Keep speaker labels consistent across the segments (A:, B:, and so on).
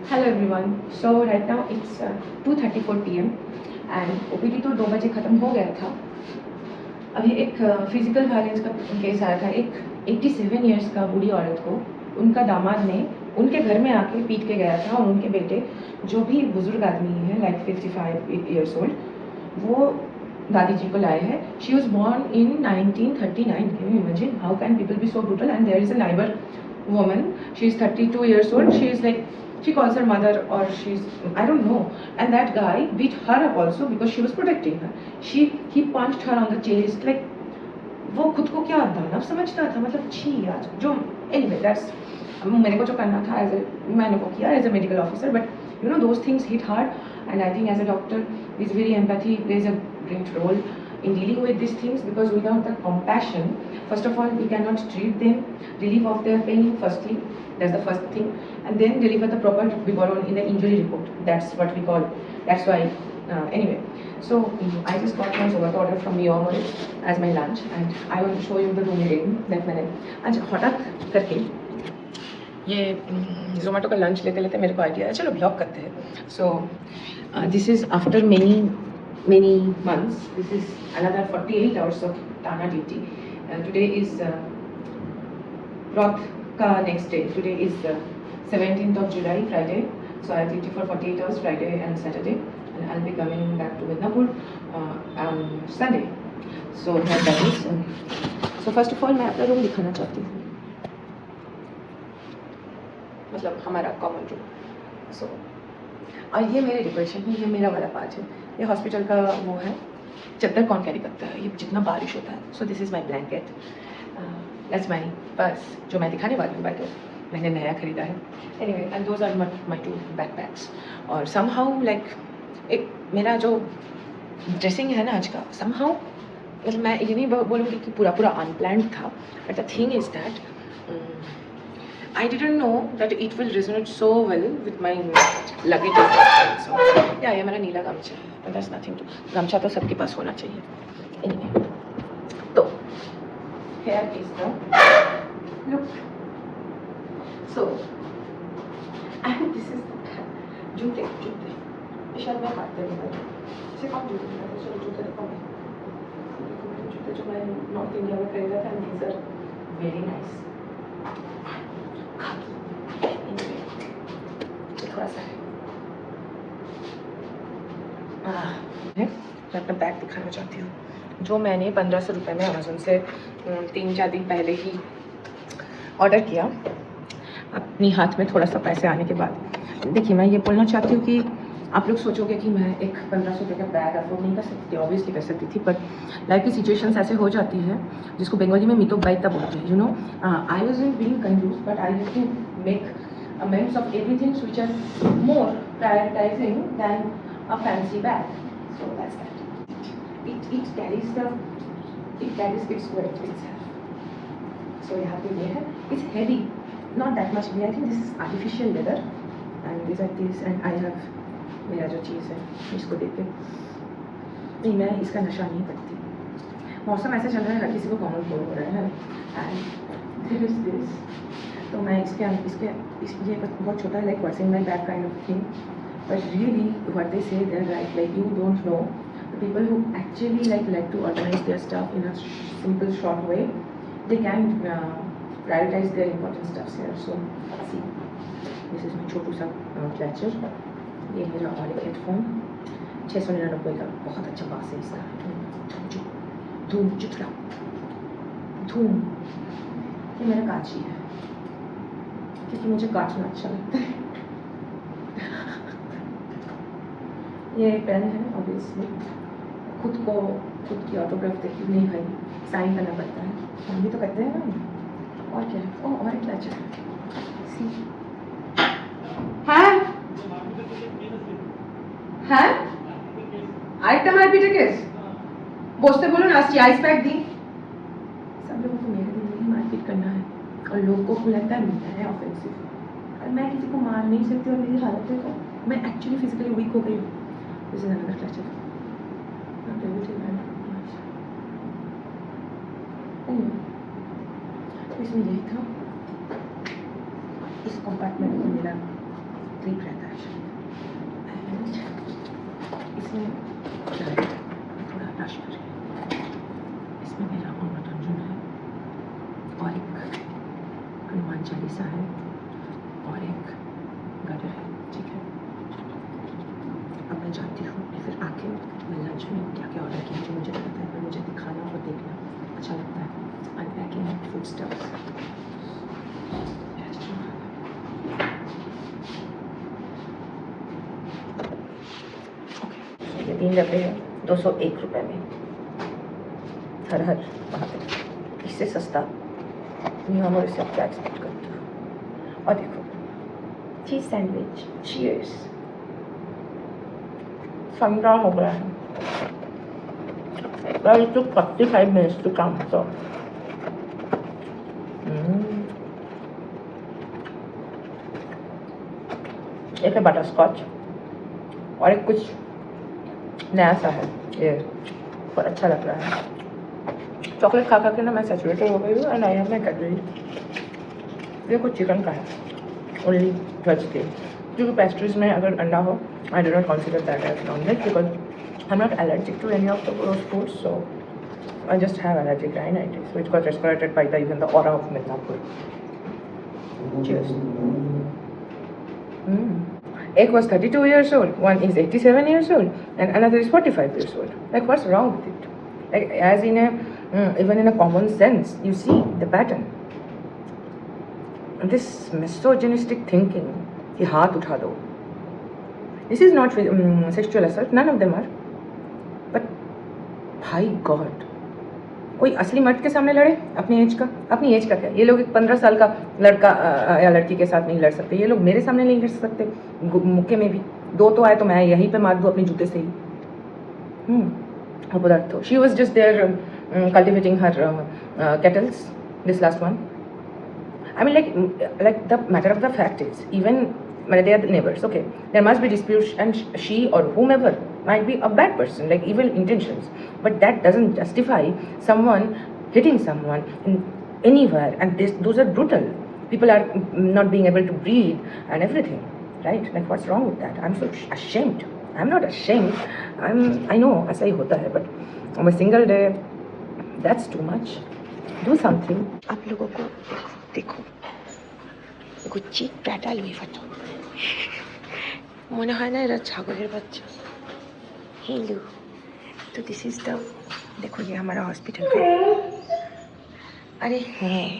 A: Hello everyone. So right now it's 2:34 p.m. and OPD तो 2 बजे ख़त्म हो गया था. अभी एक फिजिकल वायलेंस का केस आया था. एक 87 इयर्स का बूढ़ी औरत को उनका दामाद ने उनके घर में आके पीट के गया था और उनके बेटे जो भी बुजुर्ग आदमी है लाइक 55 इयर्स ओल्ड, वो दादी जी को लाए हैं. She was born in 1939. Can you imagine how can people be so brutal? And there is a neighbour woman. She is 32 years old. She is like, she calls her mother or she's, I don't know. And that guy beat her up also because she was protecting her. He punched her on the chest. Like, वो खुद को क्या दानव समझता था, मतलब छी यार. जो anyway, that's मेरे को जो करना था एज ए, मैंने वो किया as a medical officer. But you know those things hit hard and I think as a doctor is very empathy plays a great role in dealing with these things, because without the compassion, first of all, we cannot treat them, relieve of their pain firstly, that's the first thing, and then deliver the proper vigoron in the injury report. That's what we call, that's why anyway. So I just got my Zomato order from Miyamori as my lunch, and I want to show you the room again that मैंने आज हठात करके ये Zomato का lunch लेते लेते मेरे को आइडिया है चलो ब्लॉग करते हैं. So this is after many months. This is another 48 hours of Tana duty. Today is Roth ka next day. Today is 17th of July, Friday. So I duty for 48 hours Friday and Saturday, and I'll be coming back to Midnapur on Sunday. So that is. So first of all, मैं अपना room दिखाना चाहती हूँ, मतलब हमारा common room. सो और ये मेरे डेकोरेशन है, ये मेरा वाला पार्ट है. ये हॉस्पिटल का वो है, चद्दर कौन कैरी करता है ये जितना बारिश होता है. So this is my blanket, that's my purse जो मैं दिखाने वाली हूँ. बाय द वे मैंने नया खरीदा है. Anyway, and those are my 2 backpacks. और समहाउ लाइक एक मेरा जो ड्रेसिंग है ना आज का, समहाउ मतलब मैं ये नहीं बोलूँगी कि पूरा अनप्लान्ड था, but the thing is that I didn't know that it will resonate so well with my luggage. So yeah, ये मेरा नीला गमछा है, but that's nothing to. गमछा तो सबके पास होना चाहिए. Anyway, तो here is the look. So and this is the जूते. ये शायद मैं हाथ में बनाई. इसे कौन जूते बनाता है? चलो जूते दिखाओ. देखो मेरे जूते जो मैं नॉर्थ इंडिया में खरीदा था, and these are very nice. थोड़ा सा मैं अपना बैग दिखाना चाहती हूँ जो मैंने 1500 रुपये में अमेज़न से 3-4 दिन पहले ही ऑर्डर किया. अपनी हाथ में थोड़ा सा पैसे आने के बाद. देखिए, मैं ये बोलना चाहती हूँ कि आप लोग सोचोगे कि मैं एक 1500 रुपये का बैग अफोर्ड नहीं कर सकती. ऑब्वियसली कर सकती थी, बट लाइफ की सिचुएशंस ऐसे हो जाती है जिसको बंगाली में मितो बाइता बोलते हैं. You know, I was being confuse, but I have to make amends of everything which are more prioritizing than a fancy bag. So that's that. It carries its weight itself. So यहाँ पे ये है. It's heavy, not that much heavy. I think this is artificial leather, and these are these, and I have मेरा जो चीज़ है इसको देख के नहीं, मैं इसका नशा नहीं करती. मौसम ऐसा चल रहा है, हर किसी को कॉमन कोल्ड हो रहा है. And this is this. तो मैं इसके ये बहुत छोटा है, like washing my bag kind of thing. But really what they say there right, like you don't know the people who actually like to organise their stuff in a simple short way, they can prioritise their important stuffs here. So see, this is my छोटू सा clutcher. ये मेरा और एक headphone 699 का, बहुत अच्छा बास है इसका. धूम चिथड़ा धूम. ये मेरा कांची है क्योंकि मुझे काटना अच्छा लगता है. ये पेन है, ऑब्वियसली खुद की ऑटोग्राफ देखती नहीं भाई, साइन करना पड़ता है. हम भी तो करते हैं ना. और क्या है? ओह, और एक क्लच है. सी হ্যাঁ আরেকটা মারপিটের কেস বসতে বলুন, আসছি. आइस पैक दी. सब लोगों को मेरे दिन नहीं मारपीट करना है, और लोगों को लगता है मैं है ऑफेंसिव, और मैं किसी को मार नहीं सकती. और मेरी हालत देखो, मैं एक्चुअली फिजिकली वीक हो गई हूँ. This is another clutch. इसमें यही था. इस कंपार्टमेंट में मेरा क्रीप रहता है शायद। इसमें क्या है, थोड़ा रश कर रही है। इसमें मेरा अमृत अर्जुन है और एक हनुमान चालीसा है और एक गटर है, ठीक है। अब मैं जाती हूँ, फिर आके मैं लंच में क्या क्या ऑर्डर किया जो मुझे पता है, पर मुझे दिखाना और देखना अच्छा लगता है। Unpacking food stuffs. ओके, ये 3 डब्बे हैं 201 रुपये में। हर हर महादेव, इससे सस्ता नहीं हम, और इससे आप क्या एक्सपेक्ट करते हो। और देखो चीज़ सैंडविच, चीयर्स। 15 हो गया है। Well, it took 45 minutes to come, so. एक है बटर स्कॉच और एक कुछ नया सा है, ये बहुत अच्छा लग रहा है। चॉकलेट खा खा के ना मैं सैचुरेटेड हो गई हूँ and I have my Cadbury. ये कुछ चिकन का है, ओनली वेजिटेबल, क्योंकि पेस्ट्रीज में अगर अंडा हो I do not consider that as non veg because I am not allergic to any of those foods, so I just have allergic rhinitis, which got escalated by even the aura of Midnapur. Cheers. Ek was 32 years old, one is 87 years old, and another is 45 years old. Like, what's wrong with it? Like, as in a, even in a common sense, you see the pattern. And this misogynistic thinking, कि हाथ उठा दो. This is not sexual assault, none of them are. But, by God. कोई असली मर्द के सामने लड़े अपनी एज का, अपनी एज का क्या, ये लोग एक 15 साल का लड़का या लड़की के साथ नहीं लड़ सकते, ये लोग मेरे सामने नहीं लड़ सकते मुक्के में भी। 2 तो आए तो मैं यहीं पे मार दूँ अपने जूते से ही। अपदार्थ, she was just there cultivating her cattles, this last one. I mean, like the matter of the fact is, even when they are the neighbors, okay, there must be disputes, and she or whomever might be a bad person, like evil intentions, but that doesn't justify someone hitting someone in anywhere, and those are brutal. People are not being able to breathe and everything, right? Like, what's wrong with that? I'm so ashamed. I'm not ashamed. I know ऐसा ही होता है, but on a single day, that's too much. Do something. आप लोगों को देखो Gucci Prada Luis ভাটো মনে হয় না এরা ছাগলের বাচ্চা। हेलो, तो दिस इज द, देखो ये हमारा हॉस्पिटल है। अरे हैं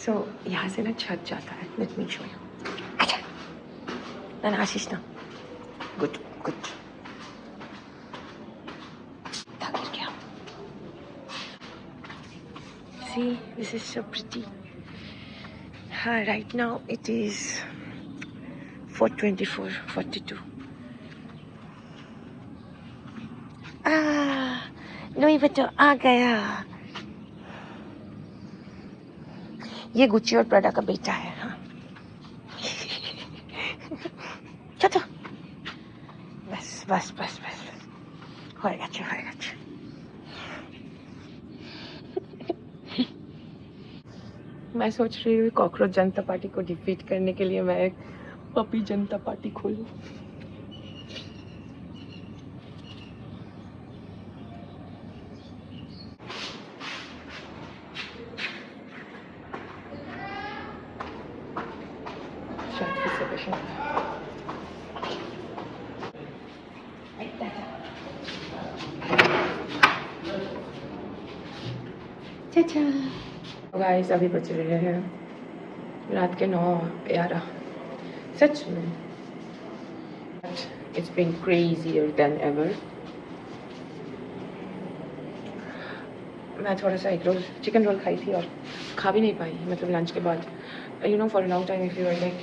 A: सो यहाँ से ना छत जाता है, लेट मी शो यू। अच्छा ना आशीष ना, good good. See, this is so pretty. Right now it is 4:24:42. नोई बच्चो आ गया। ये गुच्ची और प्राडा का बेटा है। हाँ चलो बस बस बस बस होएगा अच्छा होएगा अच्छा। मैं सोच रही हूँ कॉकरोच जनता पार्टी को डिफीट करने के लिए मैं एक पपी जनता पार्टी खोलूँ। गाइस अभी बज रहे हैं रात के 9:11। सच में it's been crazier than ever. मैं थोड़ा सा एक रोल चिकन रोल खाई थी और खा भी नहीं पाई, मतलब लंच के बाद। You know for a long time if you are like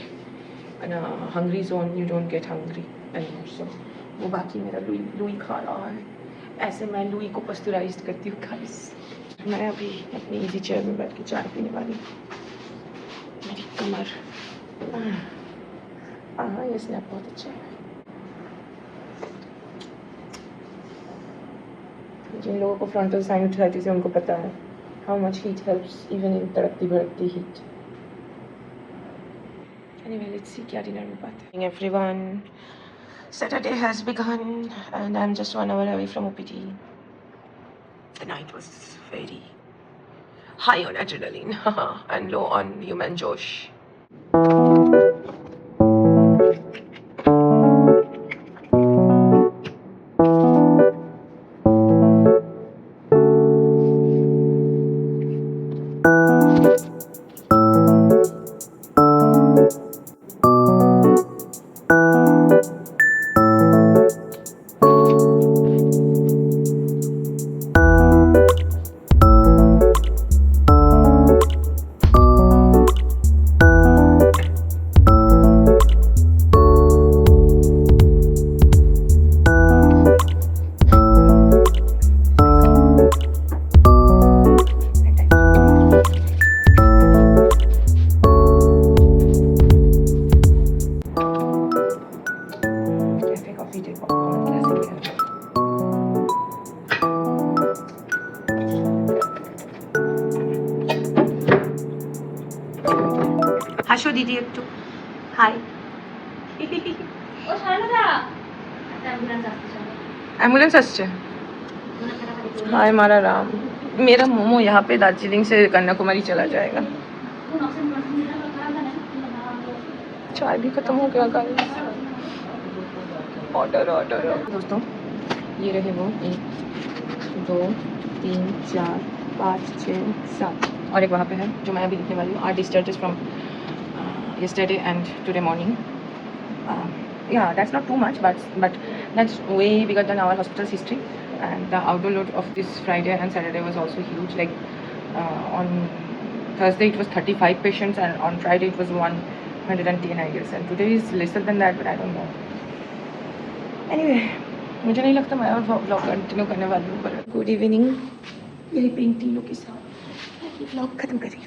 A: in a hungry zone you don't get hungry and so वो बाकी मेरा लुई खा रहा है। ऐसे मैं लुई को पस्चराइज करती हूँ गाइस। मैं अभी अपनी इजी चेयर में बैठ के चाय पीने वाली। मेरी कमर हाँ ये स्नैप बहुत अच्छा है। जिन लोगों को फ्रंटल साइनसाइटिस है उनको पता है how much heat helps even in तड़कती भड़कती heat. Anyway, let's see क्या dinner में पाते हैं. Everyone, Saturday has begun and I'm just 1 hour away from OPT. The night was very high on adrenaline and low on human josh. হাসো দিদি একটু high ambulance আসছে हाय मारा राम मेरा मोमो यहाँ पे दार्जिलिंग से कन्याकुमारी चला जाएगा चाय भी खत्म हो गया गाइस ऑर्डर दोस्तों ये रहे वो 1 2 3 4 5 6 7 और एक वहाँ पे है जो मैं अभी लिखने वाली हूँ 8 discharges from yesterday and today morning. Yeah, that's not too much, but that's way bigger than our hospital's history. And the outdoor load of this Friday and Saturday was also huge. Like on Thursday it was 35 patients and on Friday it was 110 I guess, and today is lesser than that, but I don't know. Anyway, मुझे नहीं लगता मैं और vlog continue करने वाली हूँ, पर good evening यही पेंटिंग लोग के साथ vlog खत्म करें.